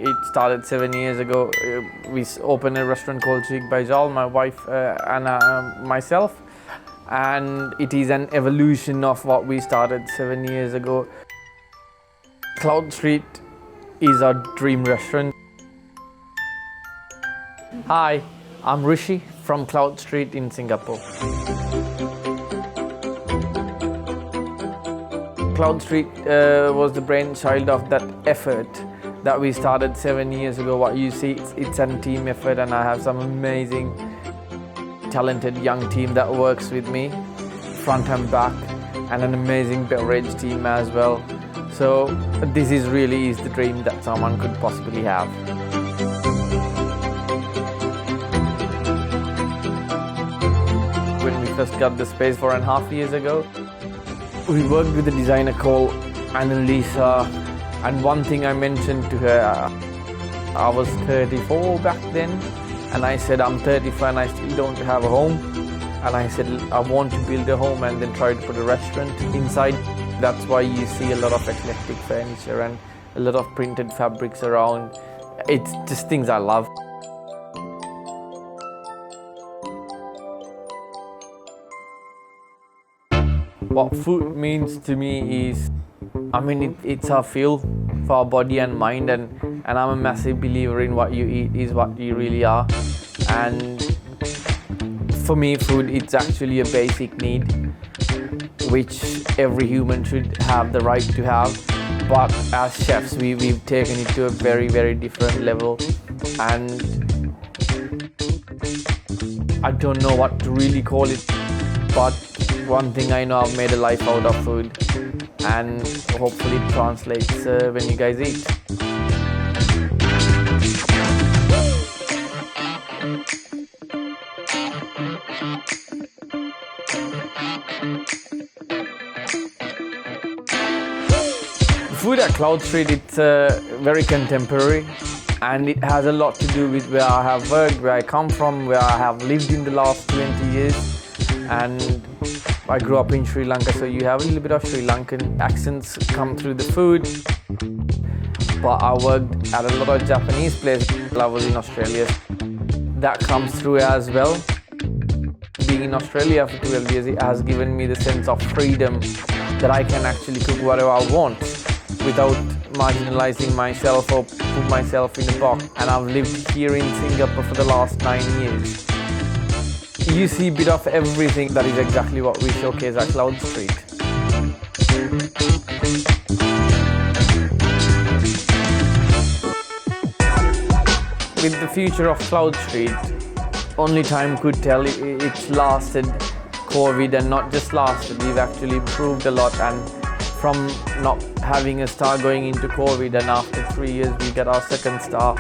It started 7 years ago. We opened a restaurant called brainchild, my wife and myself. And it is an evolution of what we started 7 years ago. Cloudstreet is our dream restaurant. Hi, I'm Rishi from Cloudstreet in Singapore. Cloudstreet was the brainchild of that effort that we started 7 years ago. What you see, it's a team effort, and I have some amazing, talented young team that works with me, front and back, and an amazing beverage team as well. So this is the dream that someone could possibly have. When we first got the space 4.5 years ago, we worked with a designer called Annalisa, and one thing I mentioned to her, I was 34 back then, and I said I'm 35 and I still don't have a home, and I said I want to build a home and then try to put a restaurant inside. That's why you see a lot of eclectic furniture and a lot of printed fabrics around. It's just things I love. What food means to me is, it's a fuel for our body and mind, and I'm a massive believer in what you eat is what you really are. And for me, food, it's actually a basic need, which every human should have the right to have. But as chefs, we've taken it to a very, very different level. And I don't know what to really call it, but one thing I know, I've made a life out of food, and hopefully it translates when you guys eat. Food at Cloudstreet, it's very contemporary, and it has a lot to do with where I have worked, where I come from, where I have lived in the last 20 years. And I grew up in Sri Lanka, so you have a little bit of Sri Lankan accents come through the food. But I worked at a lot of Japanese places while I was in Australia. That comes through as well. Being in Australia for 12 years, it has given me the sense of freedom that I can actually cook whatever I want without marginalizing myself or put myself in a box. And I've lived here in Singapore for the last 9 years. You see a bit of everything. That is exactly what we showcase at Cloudstreet. With the future of Cloudstreet, only time could tell. It's lasted COVID, and not just lasted, we've actually improved a lot. And from not having a star going into COVID, and after 3 years we get our second star.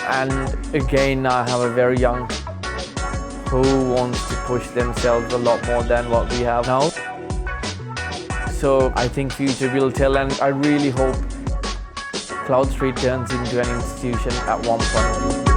And again, I have a very young who wants to push themselves a lot more than what we have now. So I think future will tell, and I really hope Cloudstreet turns into an institution at one point.